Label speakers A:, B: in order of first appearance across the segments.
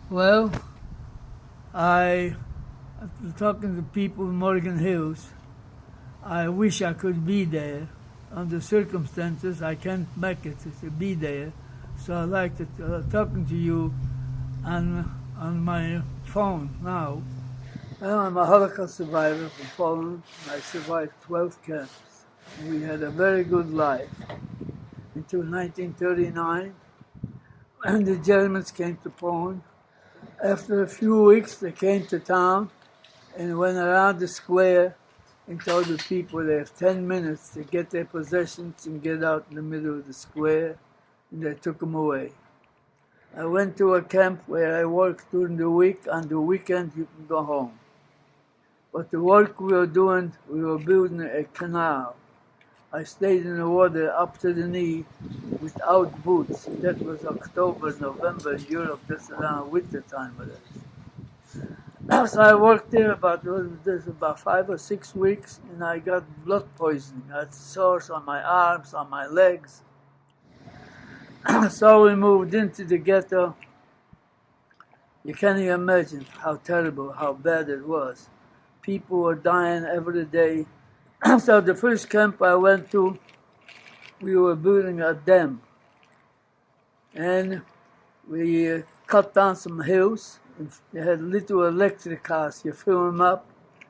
A: Well, I, after talking to people in Morgan Hills, I wish I could be there. Under circumstances, I can't make it to be there. So I like to talking to you on my phone now. Well, I'm a Holocaust survivor from Poland. I survived 12 camps. We had a very good life until 1939, when the Germans came to Poland. After a few weeks, they came to town and went around the square and told the people they have 10 minutes to get their possessions and get out in the middle of the square, and they took them away. I went to a camp where I worked during the week. On the weekend, you can go home. But the work we were doing, we were building a canal. I stayed in the water up to the knee without boots. That was October, November in Europe. That's around winter time of it. So I worked there about 5 or 6 weeks, and I got blood poisoning. I had sores on my arms, on my legs. So we moved into the ghetto. You can't even imagine how terrible, how bad it was. People were dying every day. So the first camp I went to, we were building a dam. And we cut down some hills. They had little electric cars. You fill them up,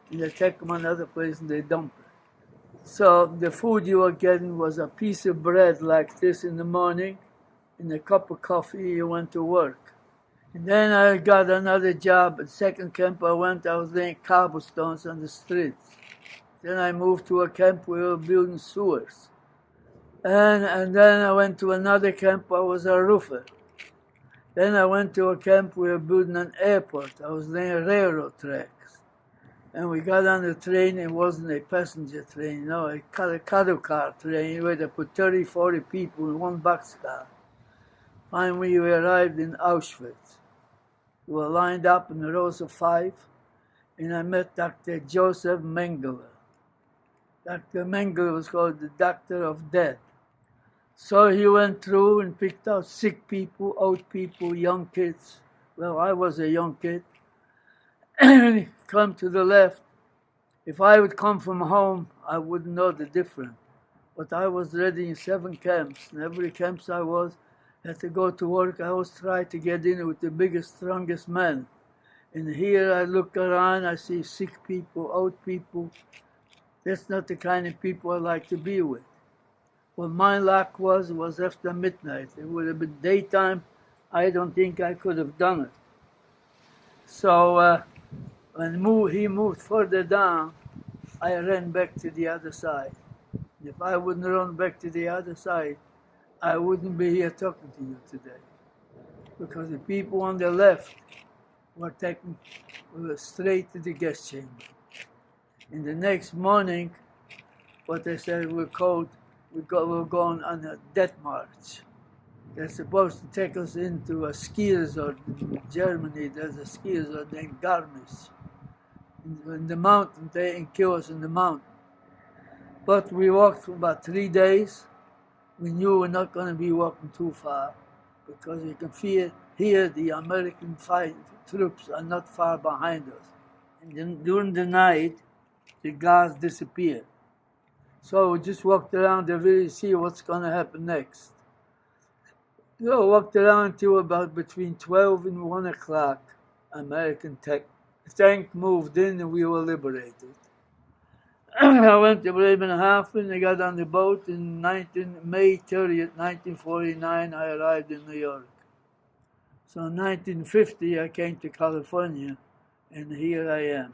A: and they take them another place and they dump it. So the food you were getting was a piece of bread like this in the morning, and a cup of coffee. You went to work. And then I got another job. At second camp I was laying cobblestones on the streets. Then I moved to a camp where we were building sewers. And then I went to another camp. I was a roofer. Then I went to a camp where we were building an airport. I was laying railroad tracks. And we got on the train. It wasn't a passenger train, no, a cattle car train where they put 30, 40 people in one boxcar. Finally, we arrived in Auschwitz. We were lined up in rows of 5, and I met Dr. Joseph Mengele. Dr. Mengele was called the Doctor of Death. So he went through and picked out sick people, old people, young kids. Well, I was a young kid. And he come to the left. If I would come from home, I wouldn't know the difference. But I was ready in 7 camps. In every camp I had to go to work. I always tried to get in with the biggest, strongest men. And here I look around, I see sick people, old people. That's not the kind of people I like to be with. What my luck was after midnight. It would have been daytime. I don't think I could have done it. So when he moved further down, I ran back to the other side. If I wouldn't run back to the other side, I wouldn't be here talking to you today. Because the people on the left were taken straight to the gas chamber. And the next morning, what they said, we're going on a death march. They're supposed to take us into a ski resort in Germany. There's a ski resort named Garmisch. In the mountain, they kill us in the mountain. But we walked for about 3 days. We knew we're not going to be walking too far because you can hear the American troops are not far behind us. And then during the night, the guards disappeared. So we just walked around to really see what's going to happen next. So we walked around until about between 12 and 1 o'clock. American tank moved in and we were liberated. I went to Bremerhaven. I got on the boat in May 30th, 1949. I arrived in New York. So in 1950, I came to California, and here I am.